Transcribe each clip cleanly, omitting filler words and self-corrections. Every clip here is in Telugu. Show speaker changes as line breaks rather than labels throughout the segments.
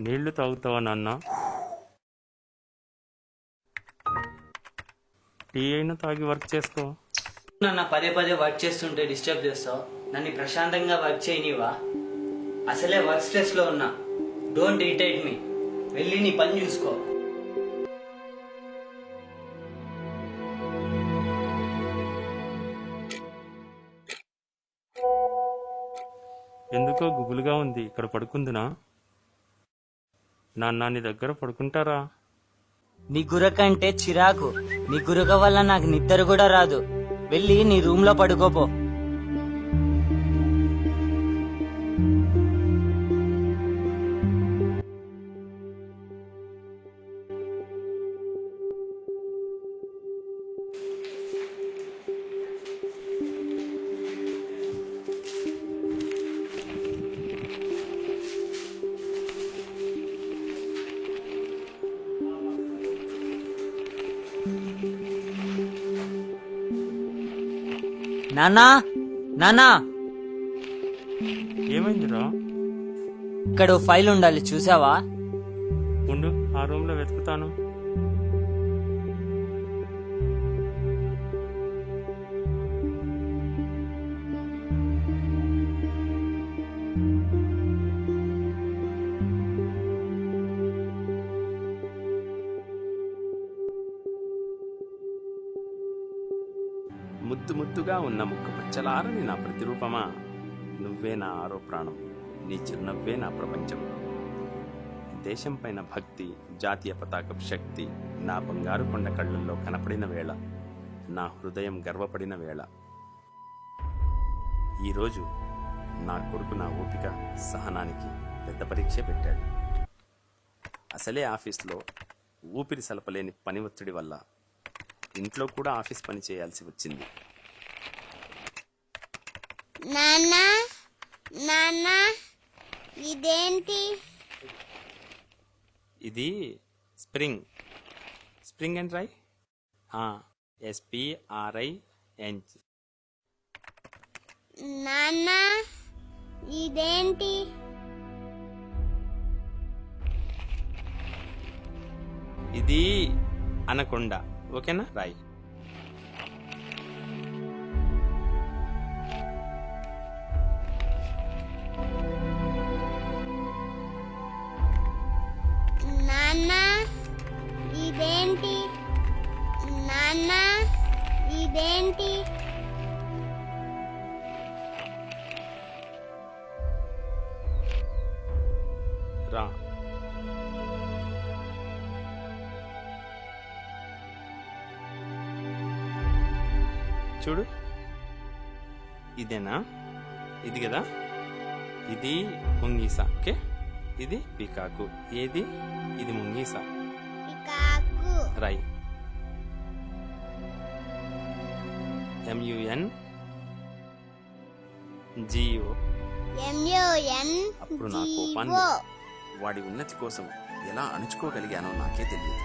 నీళ్లు తాగుతావా నాన్న? టీ అయినా తాగి వర్క్ చేసుకో.
నాన్న పదే పదే వర్క్ చేస్తుంటే డిస్టర్బ్ చేస్తావు. నన్ను ప్రశాంతంగా వర్క్ చేయనివా? అసలే వర్క్ స్ట్రెస్ లో ఉన్నా. Don't irritate me. వెళ్ళి నీ పని చూసుకో.
ఎందుకో గుబులుగా ఉంది, ఇక్కడ పడుకుందునా? నాన్న నీ దగ్గర పడుకుంటారా?
నీ గురక అంటే చిరాకు. నీ గురక వల్ల నాకు నిద్ర కూడా రాదు. వెళ్ళి నీ రూమ్ లో పడుకోపో. నాన్నా, నాన్నా,
ఏమైందిరా?
ఇక్కడ ఓ ఫైల్ ఉండాలి, చూసావా?
ఉండు, ఆ రూమ్ లో వెతుకుతాను. ముద్దు ముద్దుగా ఉన్న ముక్క పచ్చలారని నా ప్రతిరూపమా, నువ్వే నా ఆరో ప్రాణం, నీ చిరునవ్వే నా ప్రపంచం. దేశం పైన భక్తి, జాతీయ పతాకపు శక్తి నా బంగారు కొండ కళ్ళల్లో కనపడిన వేళ, నా హృదయం గర్వపడిన వేళ. ఈరోజు నా కొడుకు నా ఓపిక సహనానికి పెద్ద పరీక్ష పెట్టాడు. అసలే ఆఫీస్లో ఊపిరి సలపలేని పని ఒత్తిడి వల్ల ఇంట్లో కూడా ఆఫీస్ పని చేయాల్సి వచ్చింది.
నాన్నా, నాన్నా, ఇదేంటి?
ఇది spring. Spring and rye, SPRING.
నాన్నా, ఇదేంటి?
ఇది అనకొండ, ఓకేనా? రాయ్.
నాన్నా, ఇదేంటి? నాన్నా, ఇదేంటి?
రా. చూడు, ఇదేనా? ఇది కదా, ఇది ముంగీసా. ఓకే, ఇది పికాకు. ఏది? ఇది ముంగీసా.
పికాకు.
రై. MUNGO. అప్పుడు నా కోపాన్ని, వాడి ఉన్నతి కోసం ఎలా అణుచుకోగలిగానో నాకే తెలియదు.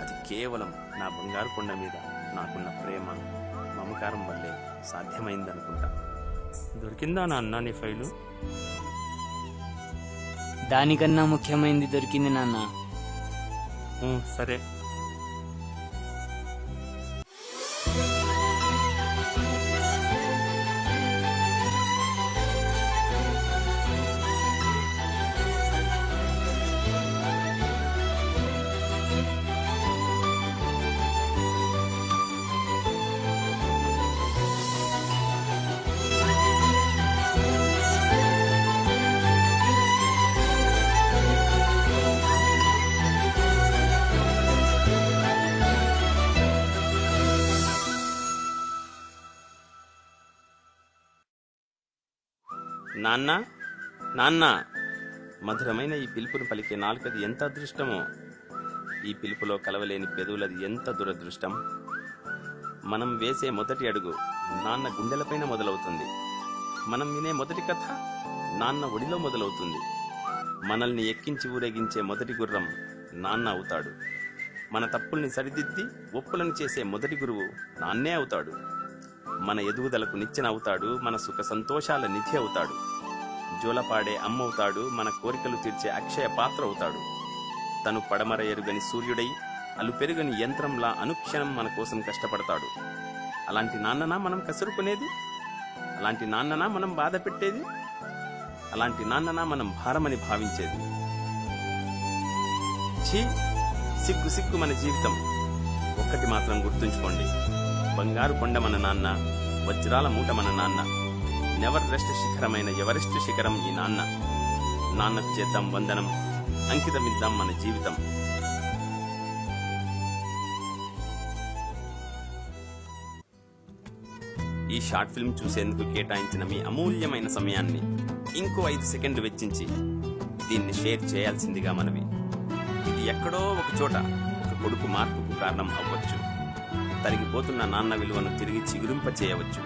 అది కేవలం నా బంగారు కొండ మీద నాకున్న ప్రేమ, మమకారం వల్లే సాధ్యమైందనుకుంటా. దొరికిందా నాన్న నీ ఫైలు?
దానికన్నా ముఖ్యమైనది దొరికింది నాన్న.
సరే. నాన్న, నాన్న, మధురమైన ఈ పిలుపును పలికే నాలుకది ఎంత అదృష్టమో. ఈ పిలుపులో కలవలేని పెదవులది ఎంత దురదృష్టం. మనం వేసే మొదటి అడుగు నాన్న గుండెలపైన మొదలవుతుంది. మనం వినే మొదటి కథ నాన్న ఒడిలో మొదలవుతుంది. మనల్ని ఎక్కించి ఊరేగించే మొదటి గుర్రం నాన్న అవుతాడు. మన తప్పుల్ని సరిదిద్ది ఒప్పులను చేసే మొదటి గురువు నాన్నే అవుతాడు. మన ఎదుగుదలకు నిచ్చెన అవుతాడు. మన సుఖ సంతోషాల నిధి అవుతాడు. జోలపాడే అమ్మవుతాడు, మన కోరికలు తీర్చే అక్షయ పాత్ర అవుతాడు. తను పడమర ఎరుగని సూర్యుడై అలుపెరుగని యంత్రంలా అనుక్షణం మన కోసం కష్టపడతాడు. అలాంటి నాన్ననా మనం కసురుకునేది? అలాంటి నాన్ననా మనం బాధ పెట్టేది? అలాంటి నాన్ననా మనం భారమని భావించేది? ఛీ, సిగ్గు సిగ్గు మన జీవితం. ఒక్కటి మాత్రం గుర్తుంచుకోండి, బంగారు కొండ మన నాన్న, వజ్రాల మూట మన నాన్న, నెవర్ రెస్ట్ శిఖరమైన ఎవరెస్ట్ శిఖరం ఈ నాన్న. నాన్నకు చేద్దాం వందనం, అంకితమిద్దాం మన జీవితం. ఈ షార్ట్ ఫిల్మ్ చూసేందుకు కేటాయించిన మీ అమూల్యమైన సమయాన్ని ఇంకో 5 సెకండ్లు వెచ్చించి దీన్ని షేర్ చేయాల్సిందిగా మనవి. ఇది ఎక్కడో ఒక చోట ఒక కొడుకు మార్పుకు కారణం అవ్వచ్చు. తరిగిపోతున్న నాన్న విలువను తిరిగి చిగురింప చేయవచ్చు.